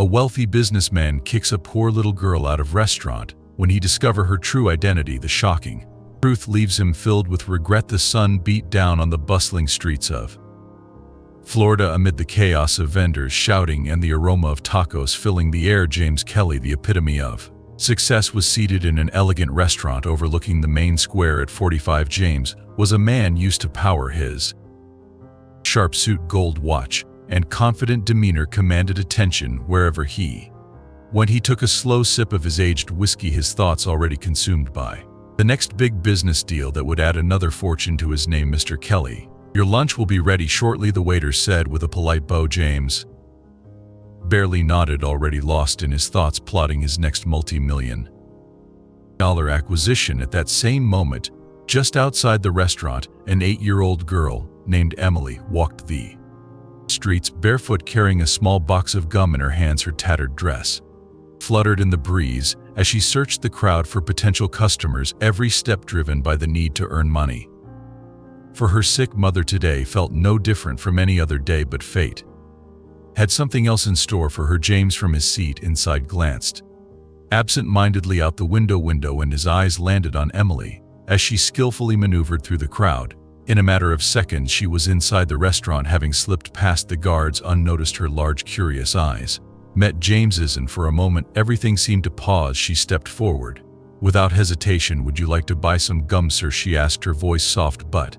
A wealthy businessman kicks a poor little girl out of restaurant. When he discovers her true identity, the shocking truth leaves him filled with regret. The sun beat down on the bustling streets of Florida amid the chaos of vendors shouting and the aroma of tacos filling the air. James Kelly, the epitome of success, was seated in an elegant restaurant overlooking the main square at 45. James was a man used to power. His sharp suit, gold watch, and confident demeanor commanded attention wherever he went. He took a slow sip of his aged whiskey, his thoughts already consumed by the next big business deal that would add another fortune to his name. "Mr. Kelly, your lunch will be ready shortly," the waiter said with a polite bow. James barely nodded, already lost in his thoughts, plotting his next multi-million-dollar acquisition. At that same moment, just outside the restaurant, an 8-year-old girl named Emily walked the streets barefoot, carrying a small box of gum in her hands. Her tattered dress fluttered in the breeze as she searched the crowd for potential customers, every step driven by the need to earn money. For her sick mother, today felt no different from any other day, but fate had something else in store for her. James, from his seat inside, glanced absent-mindedly out the window, and his eyes landed on Emily as she skillfully maneuvered through the crowd. In a matter of seconds, she was inside the restaurant, having slipped past the guards unnoticed. Her large, curious eyes met James's, and for a moment everything seemed to pause. She stepped forward without hesitation. "Would you like to buy some gum, sir?" she asked, her voice soft but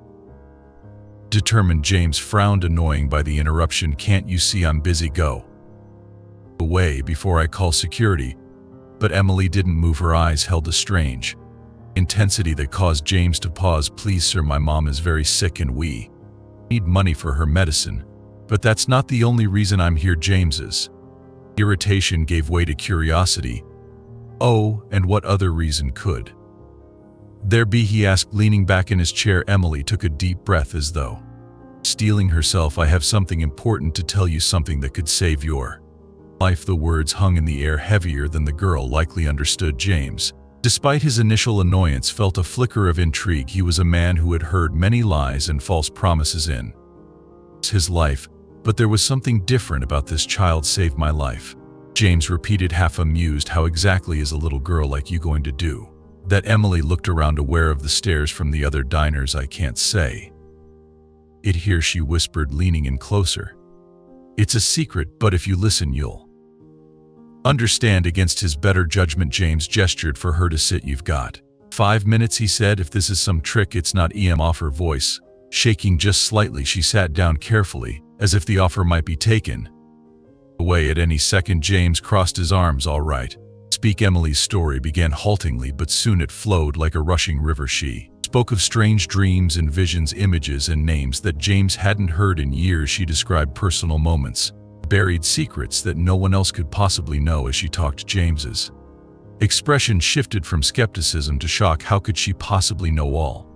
determined. James frowned, annoyed by the interruption. "Can't you see I'm busy? Go away before I call security." But Emily didn't move. Her eyes held a strange intensity that caused James to pause. "Please, sir, my mom is very sick and we need money for her medicine. But that's not the only reason I'm here." James's irritation gave way to curiosity. "Oh, and what other reason could there be?" he asked, leaning back in his chair. Emily took a deep breath, as though steeling herself. "I have something important to tell you, something that could save your life." The words hung in the air, heavier than the girl likely understood. James, despite his initial annoyance, felt a flicker of intrigue. He was a man who had heard many lies and false promises in his life, but there was something different about this. "Child saved my life," James repeated, half amused. "How exactly is a little girl like you going to do that?" Emily looked around, aware of the stares from the other diners. "I can't say it here," she whispered, leaning in closer. "It's a secret, but if you listen, you'll understand." Against his better judgment, James gestured for her to sit. "You've got 5 minutes," he said. "If this is some trick, it's not." Off, her voice shaking just slightly, she sat down carefully, as if the offer might be taken away at any second. James crossed his arms. "All right, speak." Emily's story began haltingly, but soon it flowed like a rushing river. She spoke of strange dreams and visions, images and names that James hadn't heard in years. She described personal moments, buried secrets that no one else could possibly know. As she talked, James's expression shifted from skepticism to shock. How could she possibly know all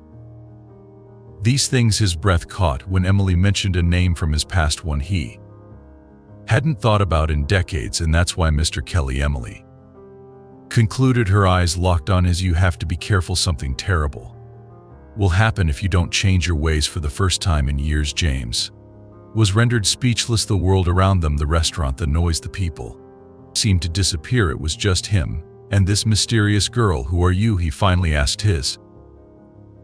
these things? His breath caught when Emily mentioned a name from his past, one he hadn't thought about in decades. "And that's why, Mr. Kelly," Emily concluded, her eyes locked on his. "You have to be careful. Something terrible will happen if you don't change your ways." For the first time in years, James was rendered speechless. The world around them, the restaurant, the noise, the people, seemed to disappear. It was just him and this mysterious girl. "Who are you?" he finally asked, his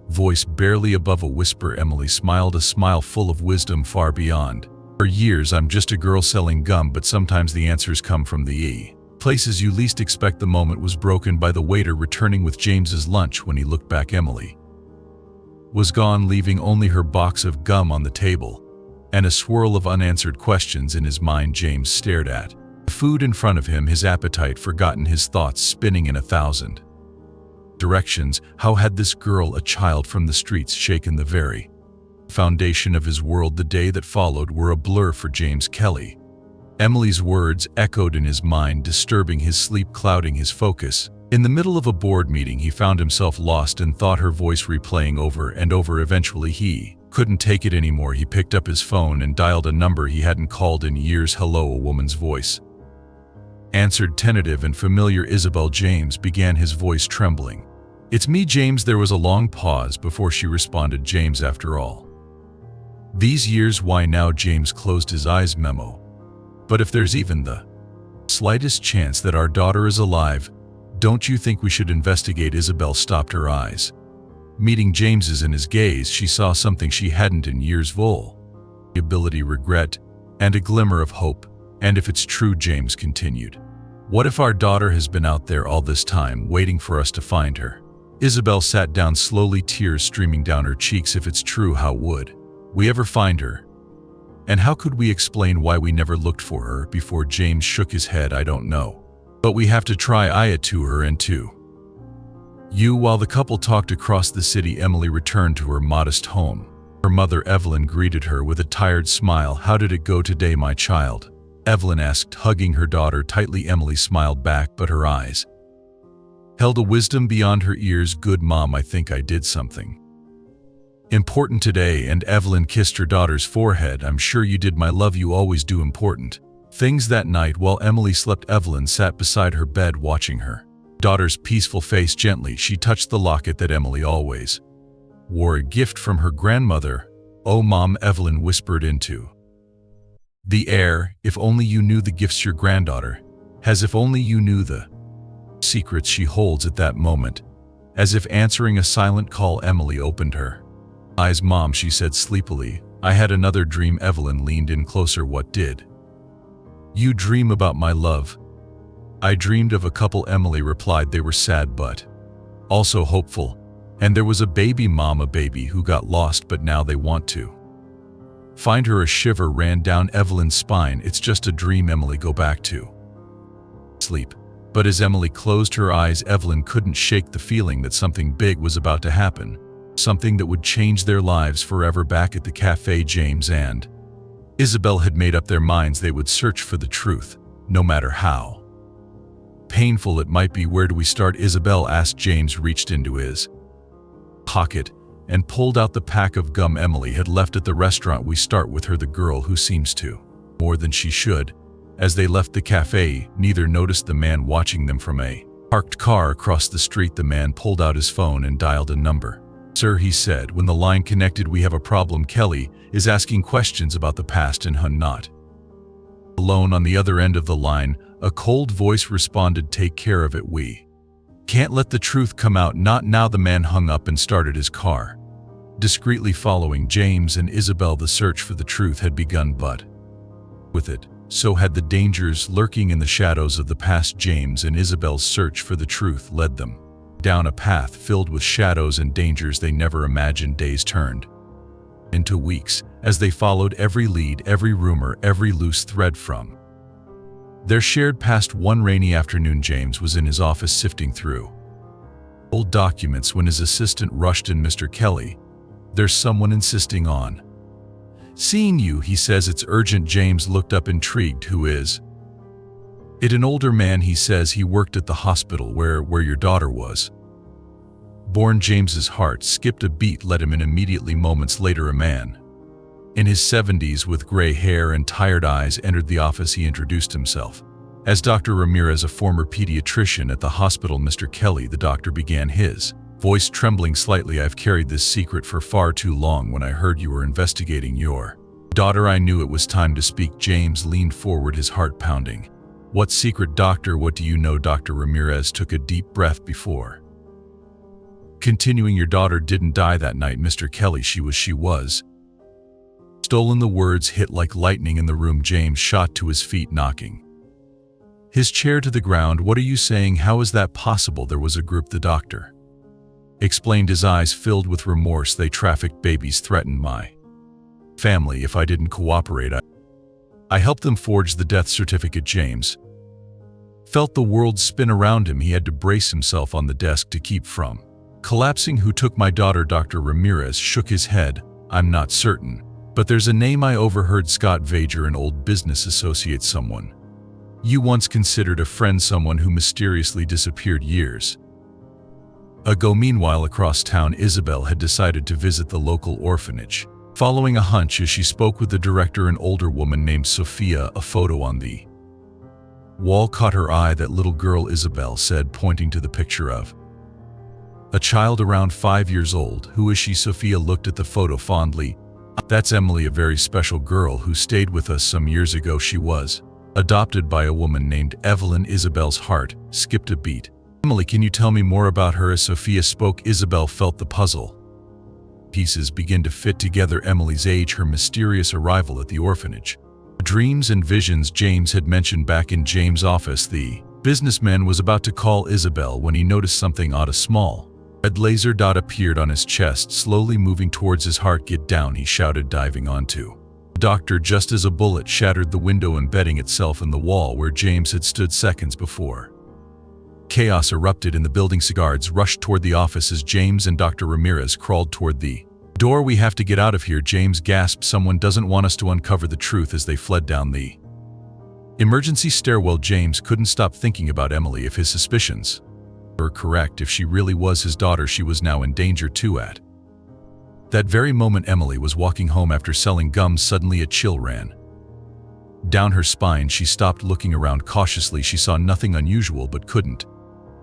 voice barely above a whisper. Emily smiled, a smile full of wisdom far beyond her years. "I'm just a girl selling gum, but sometimes the answers come from the places you least expect." The moment was broken by the waiter returning with James's lunch. When he looked back, Emily was gone, leaving only her box of gum on the table and a swirl of unanswered questions in his mind. James stared at the food in front of him, his appetite forgotten, his thoughts spinning in 1,000 directions. How had this girl, a child from the streets, shaken the very foundation of his world? The day that followed were a blur for James Kelly. Emily's words echoed in his mind, disturbing his sleep, clouding his focus. In the middle of a board meeting, he found himself lost in thought, her voice replaying over and over. Eventually, he couldn't take it anymore. He picked up his phone and dialed a number he hadn't called in years. "Hello," a woman's voice answered, tentative and familiar. "Isabel." James began, his voice trembling. "It's me, James." There was a long pause before she responded. "James, after all these years, why now?" James closed his eyes. "Memo. But if there's even the Slightest chance that our daughter is alive. Don't you think we should investigate? Isabel stopped her eyes. Meeting James's in his gaze, she saw something she hadn't in years. Vulnerability, regret, and a glimmer of hope. And if it's true, James continued, what if our daughter has been out there all this time, waiting for us to find her? Isabel sat down slowly, tears streaming down her cheeks. If it's true, how would we ever find her? And how could we explain why we never looked for her before? James shook his head. I don't know. But we have to try. I to her and to you. While the couple talked across the city, Emily returned to her modest home. Her mother, Evelyn, greeted her with a tired smile. How did it go today, my child? Evelyn asked, hugging her daughter tightly. Emily smiled back, but her eyes held a wisdom beyond her ears. Good, Mom. I think I did something important today. And Evelyn kissed her daughter's forehead. I'm sure you did, my love. You always do important things. That night, while Emily slept, Evelyn sat beside her bed watching her daughter's peaceful face. Gently, she touched the locket that Emily always wore, a gift from her grandmother. Oh, Mom, Evelyn whispered into the air. If only you knew the gifts your granddaughter has. If only you knew the secrets she holds. At that moment, as if answering a silent call, Emily opened her eyes. Mom, she said sleepily, I had another dream. Evelyn leaned in closer. What did you dream about, my love? I dreamed of a couple, Emily replied. They were sad but also hopeful. And there was a baby, Mom, a baby who got lost, but now they want to find her. A shiver ran down Evelyn's spine. It's just a dream, Emily. Go back to sleep. But as Emily closed her eyes, Evelyn couldn't shake the feeling that something big was about to happen. Something that would change their lives forever. Back at the cafe, James and Isabel had made up their minds they would search for the truth, no matter how painful it might be. Where do we start? Isabel asked. James reached into his pocket and pulled out the pack of gum Emily had left at the restaurant. We start with her, the girl who seems to more than she should. As they left the cafe, neither noticed the man watching them from a parked car across the street. The man pulled out his phone and dialed a number. Sir, he said when the line connected, we have a problem. Kelly is asking questions about the past and Hun not alone. On the other end of the line, a cold voice responded, take care of it. We can't let the truth come out. Not now. The man hung up and started his car, discreetly following James and Isabel. The search for the truth had begun, but with it, so had the dangers lurking in the shadows of the past. James and Isabel's search for the truth led them down a path filled with shadows and dangers they never imagined. Days turned into weeks as they followed every lead, every rumor, every loose thread from their shared past. One rainy afternoon, James was in his office sifting through old documents when his assistant rushed in. Mr. Kelly, there's someone insisting on seeing you, he says. It's urgent. James looked up, intrigued. Who is it? An older man. He says he worked at the hospital where your daughter was born. James's heart skipped a beat. Let him in immediately. Moments later, a man in his 70s with gray hair and tired eyes entered the office. He introduced himself as Dr. Ramirez, a former pediatrician at the hospital. Mr. Kelly, the doctor began, his voice trembling slightly. I've carried this secret for far too long. When I heard you were investigating your daughter, I knew it was time to speak. James leaned forward, his heart pounding. What secret, doctor? What do you know? Dr. Ramirez took a deep breath before continuing. Your daughter didn't die that night, Mr. Kelly. She was stolen. The words hit like lightning in the room. James shot to his feet, knocking his chair to the ground. What are you saying? How is that possible? There was a group, the doctor explained, his eyes filled with remorse. They trafficked babies, threatened my family. If I didn't cooperate, I helped them forge the death certificate. James felt the world spin around him. He had to brace himself on the desk to keep from collapsing. Who took my daughter? Dr. Ramirez shook his head. I'm not certain, but there's a name I overheard. Scott Vager, an old business associate, someone you once considered a friend, someone who mysteriously disappeared years ago. Meanwhile, across town, Isabel had decided to visit the local orphanage. Following a hunch, as she spoke with the director, an older woman named Sophia, a photo on the wall caught her eye. That little girl, Isabel said, pointing to the picture of a child around 5 years old. Who is she? Sophia looked at the photo fondly. That's Emily, a very special girl who stayed with us some years ago. She was Adopted by a woman named Evelyn. Isabel's heart skipped a beat. Emily, can you tell me more about her? As Sophia spoke, Isabel felt the puzzle pieces begin to fit together. Emily's age, her mysterious arrival at the orphanage, the dreams and visions James had mentioned back in James' office. The businessman was about to call Isabel when he noticed something odd. A small red laser dot appeared on his chest, slowly moving towards his heart. Get down, he shouted, diving onto the doctor just as a bullet shattered the window, embedding itself in the wall where James had stood seconds before. Chaos erupted in the building. Guards rushed toward the office as James and Dr. Ramirez crawled toward the door. We have to get out of here, James gasped. Someone doesn't want us to uncover the truth. As they fled down the emergency stairwell, James couldn't stop thinking about Emily. If his suspicions were correct, if she really was his daughter, she was now in danger too. At that very moment, Emily was walking home after selling gum. Suddenly a chill ran down her spine. She stopped, looking around cautiously. She saw nothing unusual but couldn't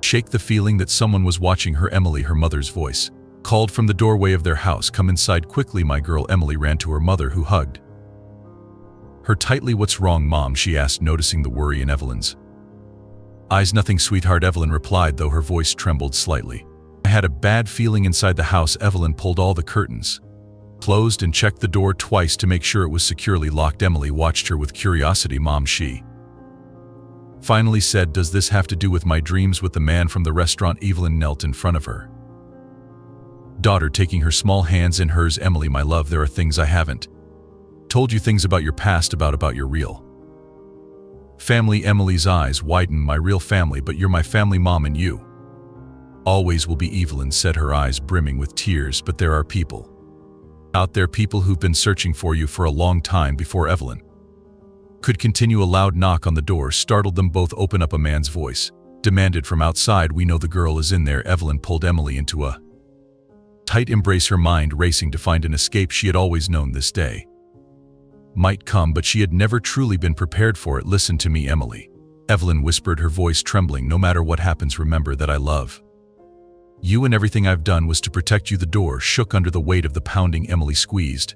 shake the feeling that someone was watching her. Emily, her mother's voice called from the doorway of their house. Come inside quickly, my girl. Emily ran to her mother, who hugged her tightly. What's wrong, Mom? She asked, noticing the worry in Evelyn's eyes. Nothing, sweetheart, Evelyn replied, though her voice trembled slightly. I had a bad feeling inside the house. Evelyn pulled all the curtains closed and checked the door twice to make sure it was securely locked. Emily watched her with curiosity. Mom, she finally said, does this have to do with my dreams with the man from the restaurant? Evelyn knelt in front of her daughter, taking her small hands in hers. Emily, my love, there are things I haven't told you, things about your past, about your real family. Emily's eyes widened. My real family? But you're my family, Mom, and you always will be. Evelyn said, her eyes brimming with tears. But there are people out there, people who've been searching for you for a long time. Before Evelyn could continue, a loud knock on the door startled them both. Open up, a man's voice demanded from outside. We know the girl is in there. Evelyn pulled Emily into a tight embrace, her mind racing to find an escape. She had always known this day might come, but she had never truly been prepared for it. Listen to me, Emily, Evelyn whispered, her voice trembling. No matter what happens, remember that I love you and everything I've done was to protect you. The door shook under the weight of the pounding. Emily squeezed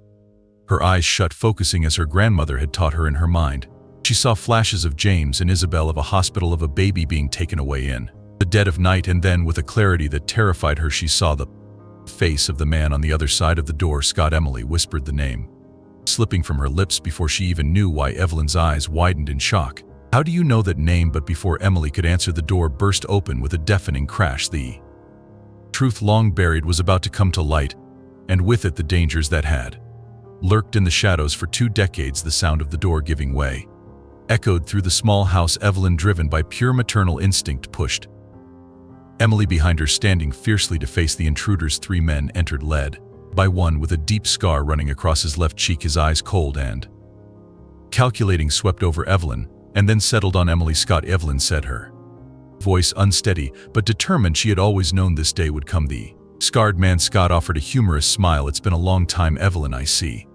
her eyes shut, focusing as her grandmother had taught her. In her mind, she saw flashes of James and Isabel, of a hospital, of a baby being taken away in the dead of night. And then, with a clarity that terrified her, she saw the face of the man on the other side of the door. Scott. Emily whispered the name, slipping from her lips before she even knew why. Evelyn's eyes widened in shock. How do you know that name? But before Emily could answer, the door burst open with a deafening crash. The truth long buried was about to come to light, and with it the dangers that had lurked in the shadows for 2 decades. The sound of the door giving way echoed through the small house. Evelyn, driven by pure maternal instinct, pushed Emily behind her, standing fiercely to face the intruders. 3 men entered, led by one with a deep scar running across his left cheek. His eyes, cold and calculating, swept over Evelyn and then settled on Emily. Scott, Evelyn said, her voice unsteady but determined. She had always known this day would come. The scarred man, Scott, offered a humorous smile. It's been a long time, Evelyn. I see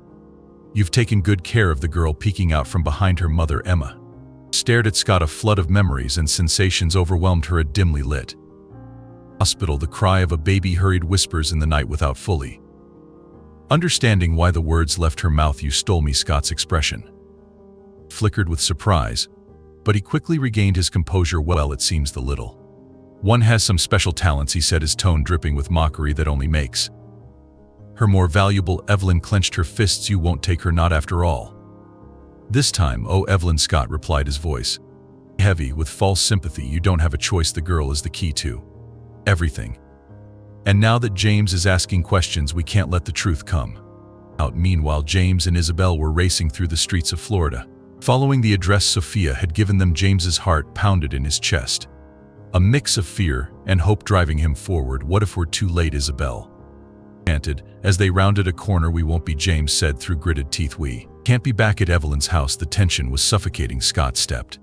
you've taken good care of the girl. Peeking out from behind her, mother, Emma, stared at Scott. A flood of memories and sensations overwhelmed her. A dimly lit hospital, the cry of a baby, hurried whispers in the night without fully understanding why the words left her mouth. You stole me. Scott's expression flickered with surprise, but he quickly regained his composure. Well, it seems the little one has some special talents, he said, his tone dripping with mockery that only makes her more valuable. Evelyn clenched her fists. You won't take her, not after all this time. Oh, Evelyn, Scott replied, his voice heavy with false sympathy. You don't have a choice. The girl is the key to everything. And now that James is asking questions, we can't let the truth come out. Meanwhile, James and Isabel were racing through the streets of Florida, following the address Sophia had given them. James's heart pounded in his chest, a mix of fear and hope driving him forward. What if we're too late? Isabel chanted as they rounded a corner. We won't be, James said through gritted teeth. We can't be back at Evelyn's house. The tension was suffocating. Scott stepped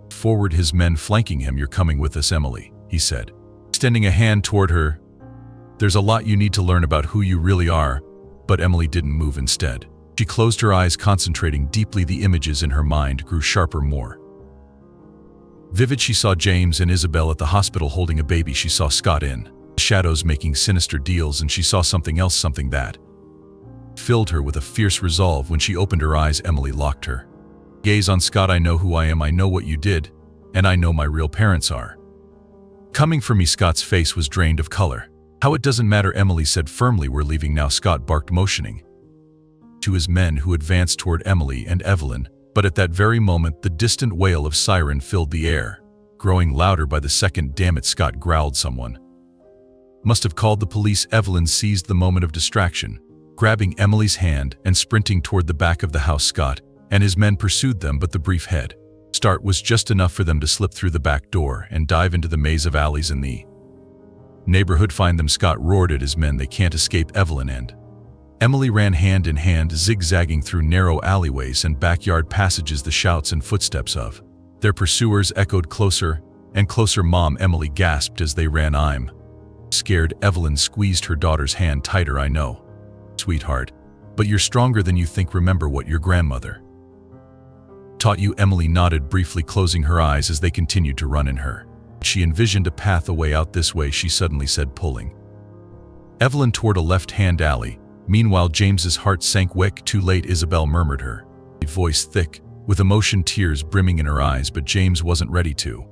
forward, his men flanking him. You're coming with us, Emily, he said, extending a hand toward her. There's a lot you need to learn about who you really are. But Emily didn't move. Instead, she closed her eyes, concentrating deeply. The images in her mind grew sharper, more vivid. She saw James and Isabel at the hospital holding a baby. She saw Scott in the shadows making sinister deals, and she saw something else, something that filled her with a fierce resolve. When she opened her eyes, Emily locked her Gaze on Scott. I know who I am, I know what you did, and I know my real parents are. Coming for me. Scott's face was drained of color. How it doesn't matter, Emily said firmly. We're leaving now, Scott barked, motioning to his men who advanced toward Emily and Evelyn, but at that very moment the distant wail of siren filled the air, growing louder by the second. Damn it, Scott growled. Someone must have called the police. Evelyn seized the moment of distraction, grabbing Emily's hand and sprinting toward the back of the house. Scott and his men pursued them, but the brief head start was just enough for them to slip through the back door and dive into the maze of alleys in the neighborhood. Find them, Scott roared at his men. They can't escape. Evelyn and Emily ran hand in hand, zigzagging through narrow alleyways and backyard passages. The shouts and footsteps of their pursuers echoed closer and closer. Mom, Emily gasped as they ran. I'm scared. Evelyn squeezed her daughter's hand tighter. I know, sweetheart, but you're stronger than you think. Remember what your grandmother taught you. Emily nodded briefly, closing her eyes as they continued to run in her. She envisioned a path, a way out. This way, she suddenly said, pulling Evelyn toward a left-hand alley. Meanwhile, James's heart sank. Wick, too late, Isabel murmured, her voice thick with emotion, tears brimming in her eyes, but James wasn't ready to